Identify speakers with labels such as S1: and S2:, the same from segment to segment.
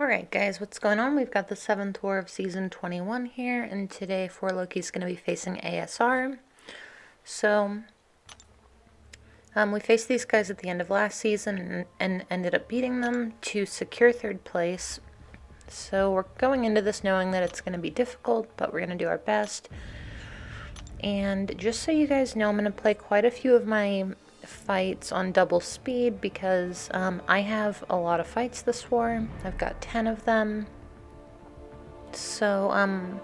S1: Alright guys, what's going on? We've got the 7th war of Season 21 here, and today 4Loki's going to be facing ASR. So, we faced these guys at the end of last season and ended up beating them to secure 3rd place. So we're going into this knowing that it's going to be difficult, but we're going to do our best. And just so you guys know, I'm going to play quite a few of my fights on double speed because I have a lot of fights this war. I've got 10 of them. So I'm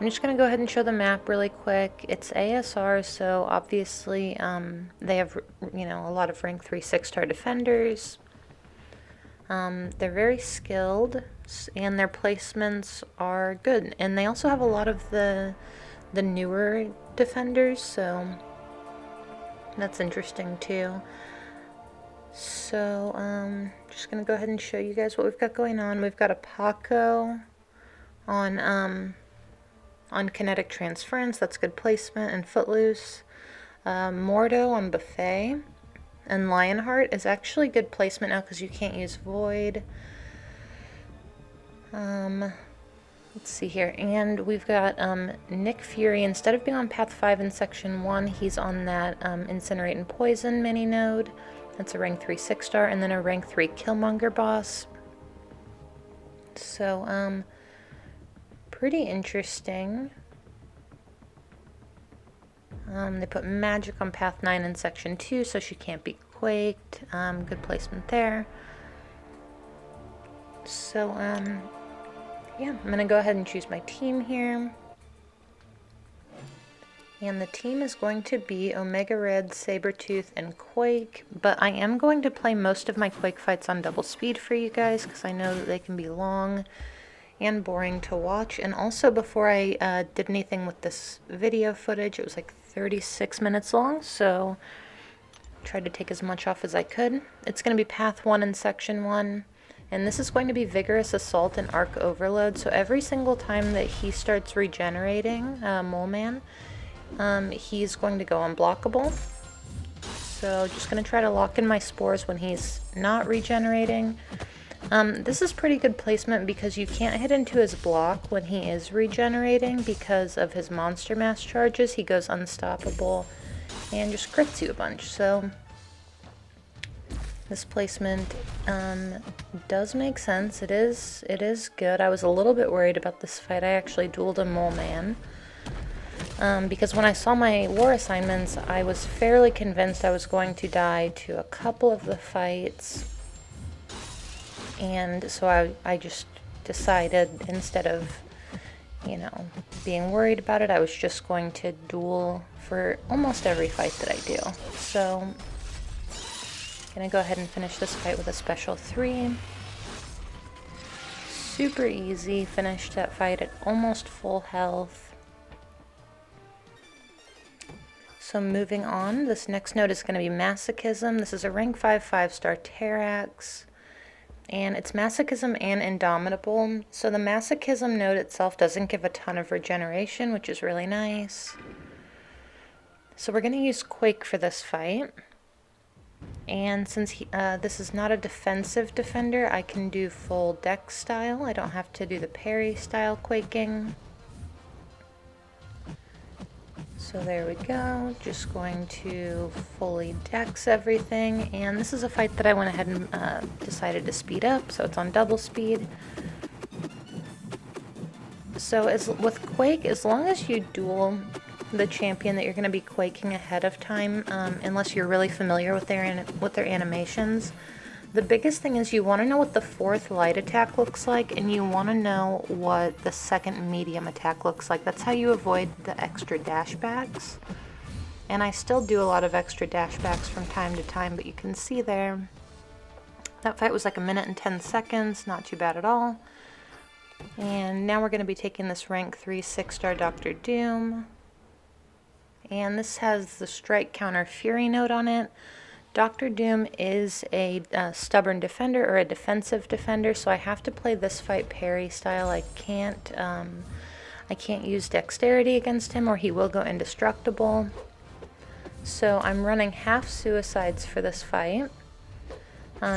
S1: just going to go ahead and show the map really quick. It's ASR, so obviously they have, you know, a lot of rank 3 6-star defenders. They're very skilled and their placements are good. And they also have a lot of the newer defenders, so that's interesting too. So, just gonna go ahead and show you guys what we've got going on. We've got a Paco on kinetic transference, that's good placement, and Footloose. Mordo on Buffet, and Lionheart is actually good placement now because you can't use Void. Let's see here, and we've got Nick Fury. Instead of being on Path 5 in Section 1, he's on that Incinerate and Poison mini node. That's a rank 3 6-star, and then a rank 3 Killmonger boss. So, pretty interesting. They put Magic on Path 9 in Section 2, so she can't be quaked. Good placement there. So, yeah, I'm going to go ahead and choose my team here. And the team is going to be Omega Red, Sabretooth, and Quake. But I am going to play most of my Quake fights on double speed for you guys because I know that they can be long and boring to watch. And also, before I did anything with this video footage, it was like 36 minutes long, so I tried to take as much off as I could. It's going to be Path 1 in Section 1. And this is going to be Vigorous Assault and Arc Overload. So every single time that he starts regenerating, Mole Man, he's going to go unblockable. So just going to try to lock in my spores when he's not regenerating. This is pretty good placement because you can't hit into his block when he is regenerating because of his monster mass charges. He goes unstoppable and just crits you a bunch. So this placement does make sense. It is good. I was a little bit worried about this fight. I actually dueled a Mole Man because when I saw my war assignments, I was fairly convinced I was going to die to a couple of the fights. And so I just decided, instead of, you know, being worried about it, I was just going to duel for almost every fight that I do. So gonna go ahead and finish this fight with a special 3. Super easy. Finished that fight at almost full health. So moving on, this next node is going to be Masochism. This is a rank 5 5-star Terrax. And it's Masochism and Indomitable. So the Masochism node itself doesn't give a ton of regeneration, which is really nice. So we're going to use Quake for this fight. And since this is not a defensive defender, I can do full dex style. I don't have to do the parry style quaking. So there we go. Just going to fully dex everything. And this is a fight that I went ahead and decided to speed up, so it's on double speed. So with Quake, as long as you duel the champion that you're going to be quaking ahead of time, unless you're really familiar with their animations. The biggest thing is you want to know what the 4th light attack looks like, and you want to know what the 2nd medium attack looks like. That's how you avoid the extra dashbacks. And I still do a lot of extra dashbacks from time to time, but you can see there, that fight was like 1 minute and 10 seconds, not too bad at all. And now we're going to be taking this rank 3 6-star Dr. Doom. And this has the strike counter fury node on it. Dr. Doom is a stubborn defender or a defensive defender, so I have to play this fight parry style. I can't use dexterity against him or he will go indestructible. So I'm running half suicides for this fight.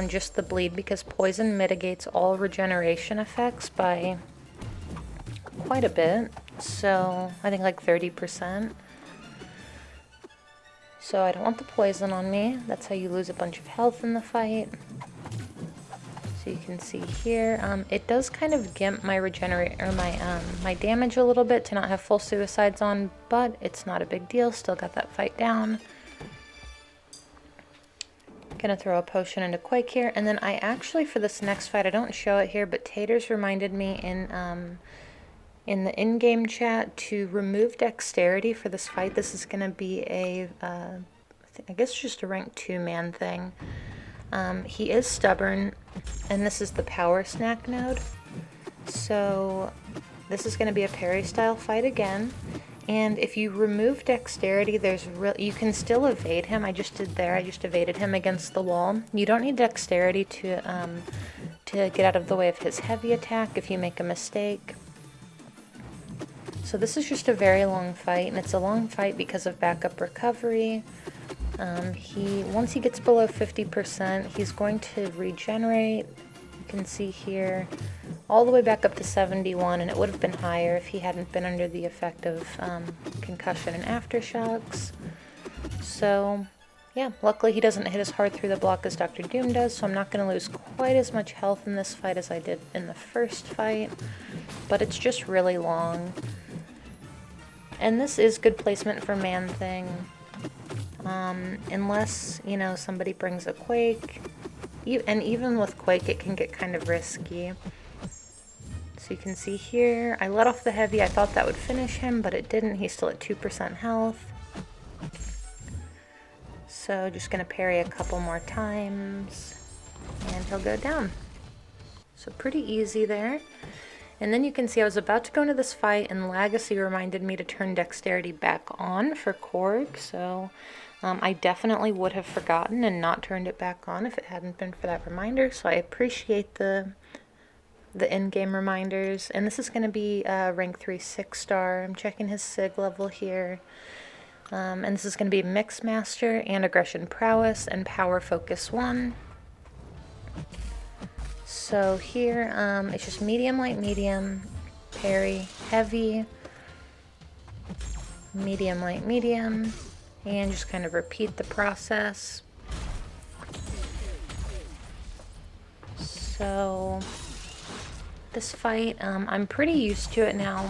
S1: just the bleed, because poison mitigates all regeneration effects by quite a bit. So I think like 30%. So I don't want the poison on me. That's how you lose a bunch of health in the fight. So you can see here, it does kind of gimp my my damage a little bit to not have full suicides on, but it's not a big deal. Still got that fight down. Gonna throw a potion into Quake here, and then I actually, for this next fight, I don't show it here, but Taters reminded me in the in-game chat to remove dexterity for this fight. This is gonna be a, I guess just a rank 2 ManThing. He is stubborn, and this is the power snack node. So this is gonna be a parry style fight again. And if you remove dexterity, you can still evade him. I just did there. I just evaded him against the wall. You don't need dexterity to get out of the way of his heavy attack if you make a mistake. So this is just a very long fight, and it's a long fight because of backup recovery. Once he gets below 50%, he's going to regenerate. You can see here, all the way back up to 71, and it would have been higher if he hadn't been under the effect of concussion and aftershocks. So yeah, luckily he doesn't hit as hard through the block as Dr. Doom does, so I'm not going to lose quite as much health in this fight as I did in the first fight, but it's just really long. And this is good placement for ManThing, unless, you know, somebody brings a Quake. And even with Quake, it can get kind of risky. So you can see here, I let off the heavy. I thought that would finish him, but it didn't. He's still at 2% health. So just going to parry a couple more times, and he'll go down. So pretty easy there. And then you can see I was about to go into this fight, and Legacy reminded me to turn dexterity back on for Korg. So I definitely would have forgotten and not turned it back on if it hadn't been for that reminder. So I appreciate the in-game reminders. And this is going to be rank 3 6-star. I'm checking his SIG level here. And this is going to be Mix Master and Aggression Prowess and Power Focus 1. So here, it's just medium, light, medium, parry, heavy, medium, light, medium, and just kind of repeat the process. So this fight, I'm pretty used to it now.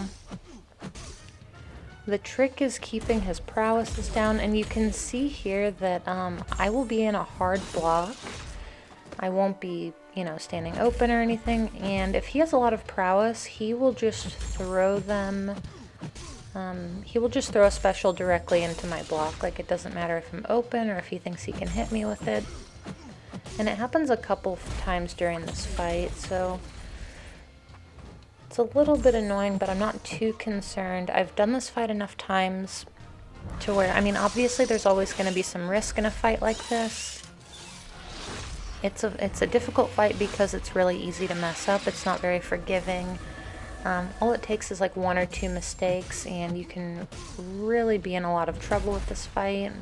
S1: The trick is keeping his prowesses down, and you can see here that I will be in a hard block. I won't be, you know, standing open or anything, and if he has a lot of prowess, he will just throw them, he will just throw a special directly into my block. Like, it doesn't matter if I'm open or if he thinks he can hit me with it. And it happens a couple times during this fight, so it's a little bit annoying, but I'm not too concerned. I've done this fight enough times to where, I mean, obviously there's always going to be some risk in a fight like this. It's a difficult fight because it's really easy to mess up. It's not very forgiving. All it takes is like 1 or 2 mistakes, and you can really be in a lot of trouble with this fight.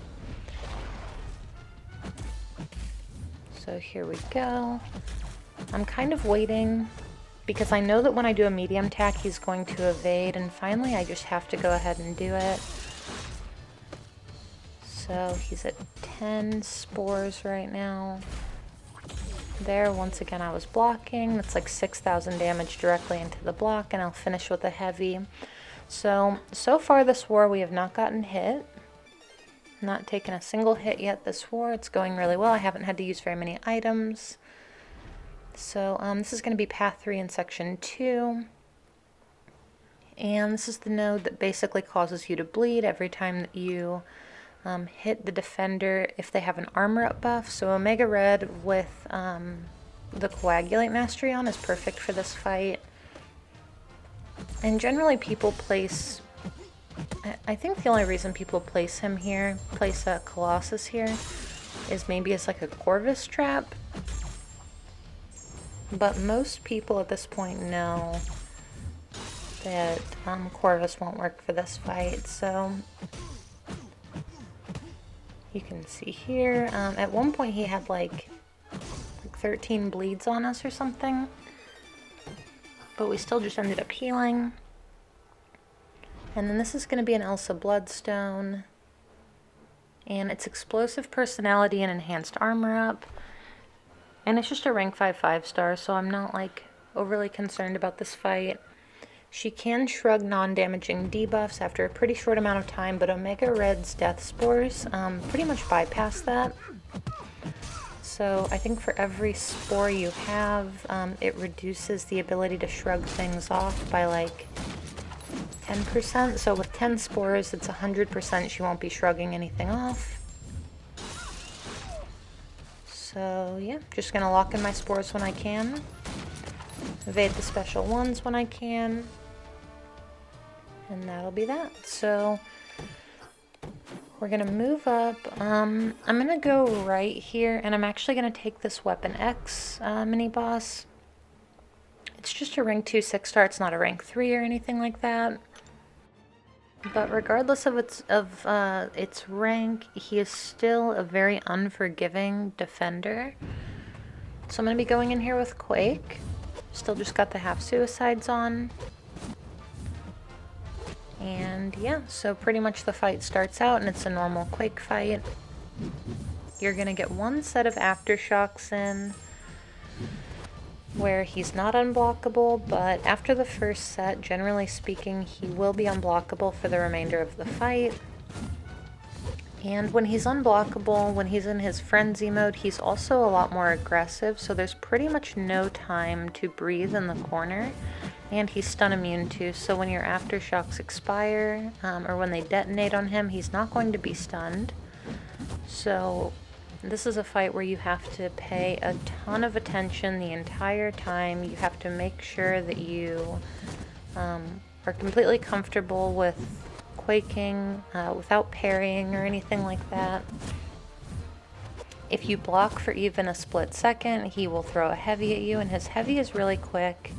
S1: So here we go. I'm kind of waiting because I know that when I do a medium attack, he's going to evade, and finally I just have to go ahead and do it. So he's at 10 spores right now. There, once again, I was blocking. That's like 6,000 damage directly into the block, and I'll finish with a heavy. So far this war, we have not gotten hit. Not taken a single hit yet this war. It's going really well. I haven't had to use very many items. So this is going to be Path 3 in Section 2. And this is the node that basically causes you to bleed every time that you hit the defender if they have an armor up buff. So Omega Red with the Coagulate Mastery on is perfect for this fight. And generally people place, I think the only reason people place him here, place a Colossus here, is maybe as like a Corvus trap. But most people at this point know that Corvus won't work for this fight, so you can see here, at one point he had like 13 bleeds on us or something. But we still just ended up healing. And then this is going to be an Elsa Bloodstone. And it's explosive personality and enhanced armor up. And it's just a rank 5 5-star, so I'm not like overly concerned about this fight. She can shrug non-damaging debuffs after a pretty short amount of time, but Omega Red's Death Spores pretty much bypass that. So I think for every spore you have, it reduces the ability to shrug things off by like 10%. So with 10 spores, it's 100% she won't be shrugging anything off. So yeah, just gonna lock in my spores when I can. Evade the special ones when I can. And that'll be that. So we're gonna move up. I'm gonna go right here, and I'm actually gonna take this Weapon X mini boss. It's just a rank 2 6-star. It's not a rank 3 or anything like that. But regardless of its rank, he is still a very unforgiving defender. So I'm gonna be going in here with Quake. Still just got the half suicides on. And yeah, so pretty much the fight starts out and it's a normal Quake fight. You're gonna get one set of aftershocks in where he's not unblockable, but after the first set, generally speaking, he will be unblockable for the remainder of the fight. And when he's unblockable, when he's in his frenzy mode, he's also a lot more aggressive, so there's pretty much no time to breathe in the corner. And he's stun immune too, so when your aftershocks expire, or when they detonate on him, he's not going to be stunned. So this is a fight where you have to pay a ton of attention the entire time. You have to make sure that you are completely comfortable with quaking without parrying or anything like that. If you block for even a split second, he will throw a heavy at you, and his heavy is really quick.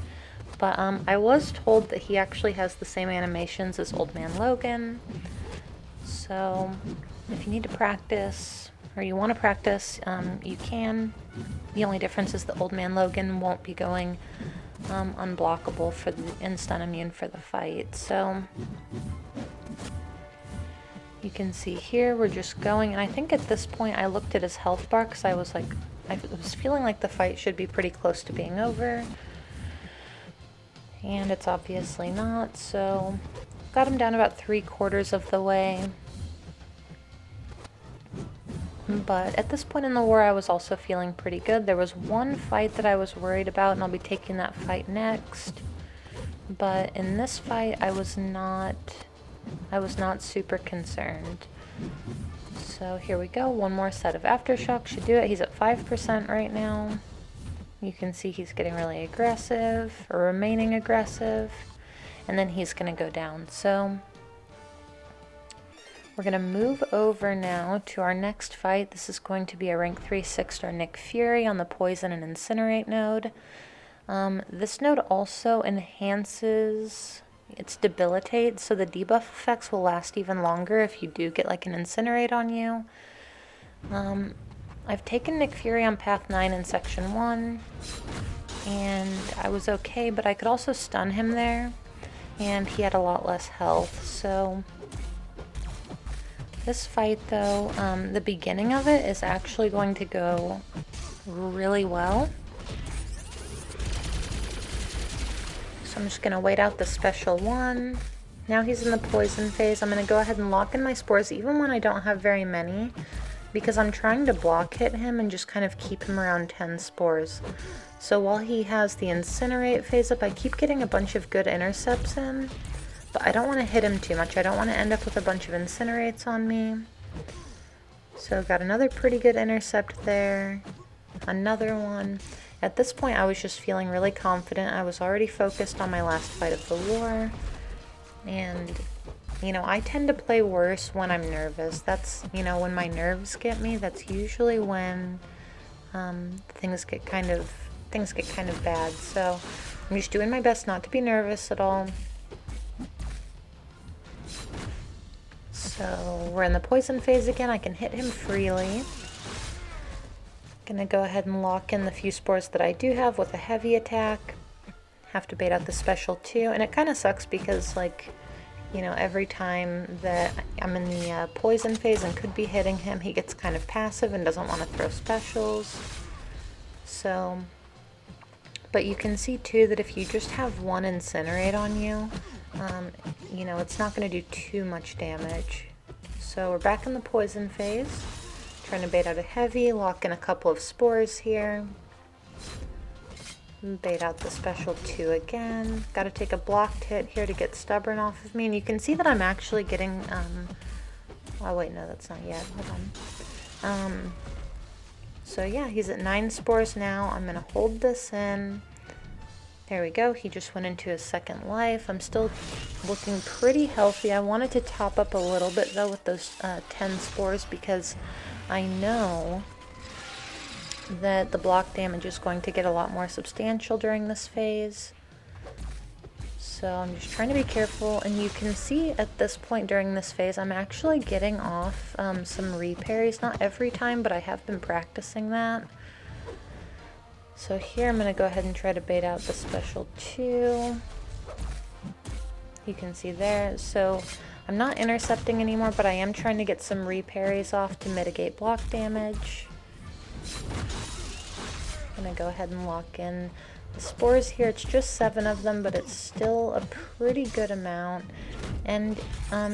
S1: But I was told that he actually has the same animations as Old Man Logan. So if you need to practice, or you want to practice, you can. The only difference is that Old Man Logan won't be going unblockable for and stun immune for the fight. So you can see here we're just going, and I think at this point I looked at his health bar because I was feeling like the fight should be pretty close to being over. And it's obviously not, so got him down about 3/4 of the way. But at this point in the war, I was also feeling pretty good. There was one fight that I was worried about, and I'll be taking that fight next. But in this fight, I was not super concerned. So here we go. One more set of aftershock should do it. He's at 5% right now. You can see he's getting really aggressive, or remaining aggressive, and then he's going to go down. So we're going to move over now to our next fight. This is going to be a rank 3 6-star Nick Fury on the Poison and Incinerate node. This node also enhances its debilitate, so the debuff effects will last even longer if you do get like an Incinerate on you. I've taken Nick Fury on Path 9 in Section 1, and I was okay, but I could also stun him there, and he had a lot less health. So this fight, though, the beginning of it is actually going to go really well. So I'm just going to wait out the special one. Now he's in the poison phase. I'm going to go ahead and lock in my spores even when I don't have very many, because I'm trying to block hit him and just kind of keep him around 10 spores. So while he has the Incinerate phase up, I keep getting a bunch of good intercepts in, but I don't want to hit him too much. I don't want to end up with a bunch of Incinerates on me. So got another pretty good intercept there. Another one. At this point, I was just feeling really confident. I was already focused on my last fight of the war, and you know, I tend to play worse when I'm nervous. That's, you know, when my nerves get me, that's usually when things get kind of bad. So I'm just doing my best not to be nervous at all. So we're in the poison phase again. I can hit him freely. Gonna go ahead and lock in the few spores that I do have with a heavy attack. Have to bait out the special too, and it kind of sucks because, like, you know, every time that I'm in the poison phase and could be hitting him, he gets kind of passive and doesn't want to throw specials. So, but you can see too that if you just have one incinerate on you, you know, it's not going to do too much damage. So we're back in the poison phase. Trying to bait out a heavy, lock in a couple of spores here. Bait out the special 2 again. Got to take a blocked hit here to get stubborn off of me. And you can see that I'm actually getting, oh wait, no, that's not yet. Hold on. So yeah, he's at 9 spores now. I'm going to hold this in. There we go. He just went into his second life. I'm still looking pretty healthy. I wanted to top up a little bit though with those 10 spores because I know that the block damage is going to get a lot more substantial during this phase. So I'm just trying to be careful, and you can see at this point during this phase I'm actually getting off some reparries. Not every time, but I have been practicing that. So here I'm going to go ahead and try to bait out the special 2. You can see there. So I'm not intercepting anymore, but I am trying to get some reparries off to mitigate block damage. I'm going to go ahead and lock in the spores here. It's just 7 of them, but it's still a pretty good amount. And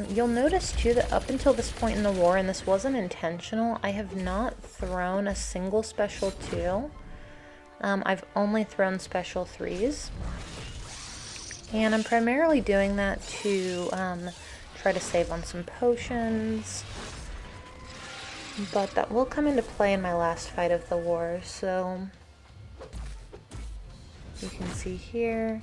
S1: you'll notice too that up until this point in the war, and this wasn't intentional, I have not thrown a single special 2. I've only thrown special 3s. And I'm primarily doing that to try to save on some potions. But that will come into play in my last fight of the war, so you can see here,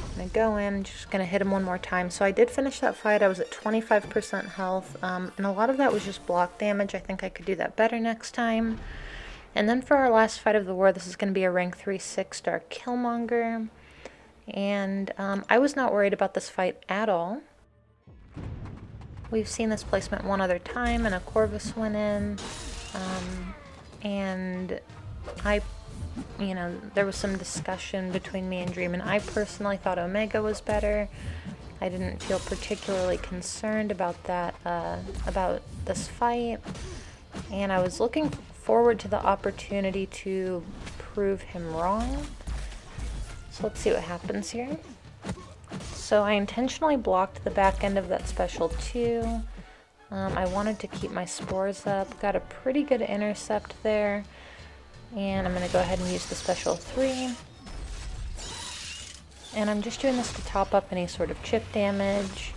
S1: I'm going to go in, just going to hit him one more time. So I did finish that fight. I was at 25% health, and a lot of that was just block damage. I think I could do that better next time. And then for our last fight of the war, this is going to be a rank 3 6-star Killmonger. And I was not worried about this fight at all. We've seen this placement one other time, and a Corvus went in, and you know, there was some discussion between me and Dream, and I personally thought Omega was better. I didn't feel particularly concerned about that, about this fight, and I was looking forward to the opportunity to prove him wrong. So let's see what happens here. So I intentionally blocked the back end of that special 2. I wanted to keep my spores up. Got a pretty good intercept there. And I'm going to go ahead and use the special 3. And I'm just doing this to top up any sort of chip damage.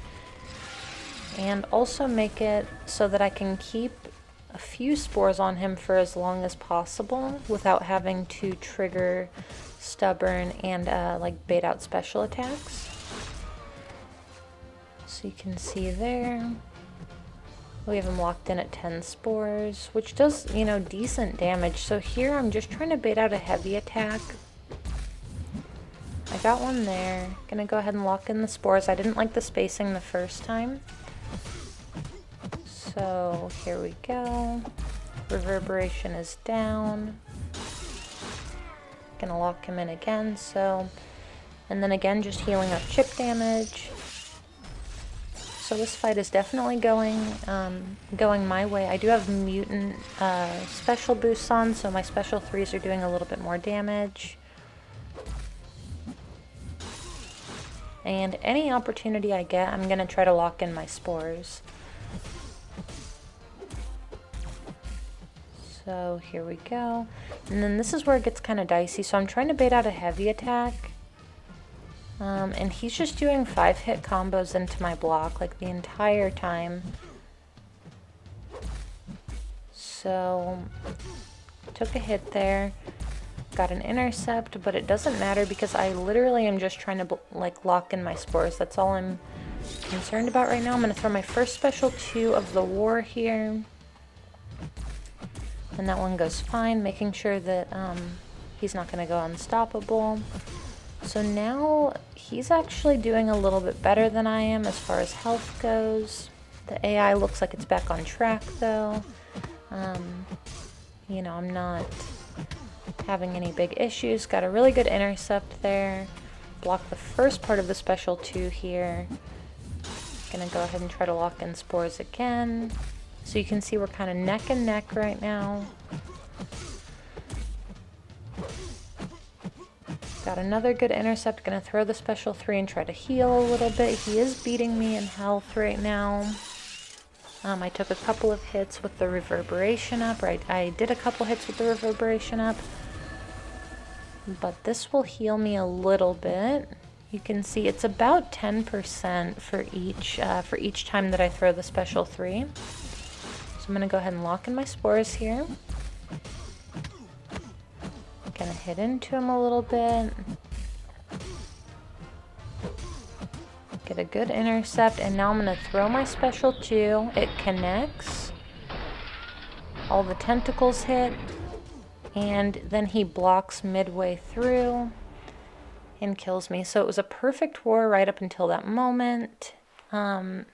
S1: And also make it so that I can keep a few spores on him for as long as possible without having to trigger stubborn and like bait out special attacks. So you can see there, we have him locked in at 10 spores, which does, you know, decent damage. So here I'm just trying to bait out a heavy attack. I got one there. Gonna go ahead and lock in the spores. I didn't like the spacing the first time. So here we go. Reverberation is down. Gonna lock him in again, so, and then again just healing up chip damage. So this fight is definitely going my way. I do have mutant special boosts on, so my special 3s are doing a little bit more damage. And any opportunity I get, I'm gonna try to lock in my spores. So here we go. And then this is where it gets kind of dicey. So I'm trying to bait out a heavy attack. And he's just doing 5-hit combos into my block like the entire time. So took a hit there. Got an intercept, but it doesn't matter because I literally am just trying to like lock in my spores. That's all I'm concerned about right now. I'm going to throw my first special 2 of the war here. And that one goes fine, making sure that he's not going to go unstoppable. So now he's actually doing a little bit better than I am as far as health goes. The AI looks like it's back on track though. You know, I'm not having any big issues. Got a really good intercept there. Block the first part of the special 2 here. Gonna go ahead and try to lock in spores again. So you can see we're kind of neck and neck right now. Got another good intercept. Gonna throw the special 3 and try to heal a little bit. He is beating me in health right now. I took a couple of hits with the reverberation up. Right, I did a couple hits with the reverberation up. But this will heal me a little bit. You can see it's about 10% for each time that I throw the special 3. So I'm gonna go ahead and lock in my spores here. Gonna hit into him a little bit. Get a good intercept, and now I'm gonna throw my special 2. It connects. All the tentacles hit, and then he blocks midway through and kills me. So it was a perfect war right up until that moment. And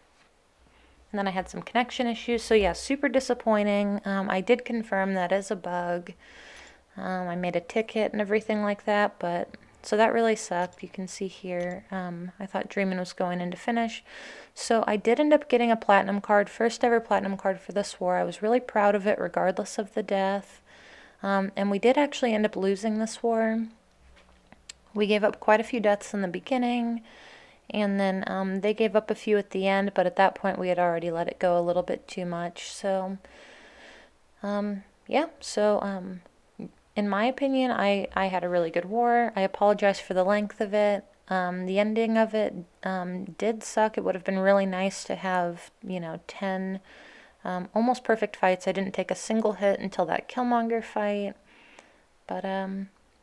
S1: then I had some connection issues. So yeah, super disappointing. I did confirm that is a bug. I made a ticket and everything like that, but so that really sucked. You can see here, I thought Dreamin' was going into finish. So I did end up getting a platinum card, first ever platinum card for this war. I was really proud of it regardless of the death. And we did actually end up losing this war. We gave up quite a few deaths in the beginning, and then they gave up a few at the end, but at that point we had already let it go a little bit too much. So yeah, so in my opinion, I had a really good war. I apologize for the length of it. The ending of it did suck. It would have been really nice to have, 10 almost perfect fights. I didn't take a single hit until that Killmonger fight. But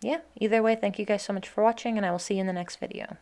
S1: yeah, either way, thank you guys so much for watching, and I will see you in the next video.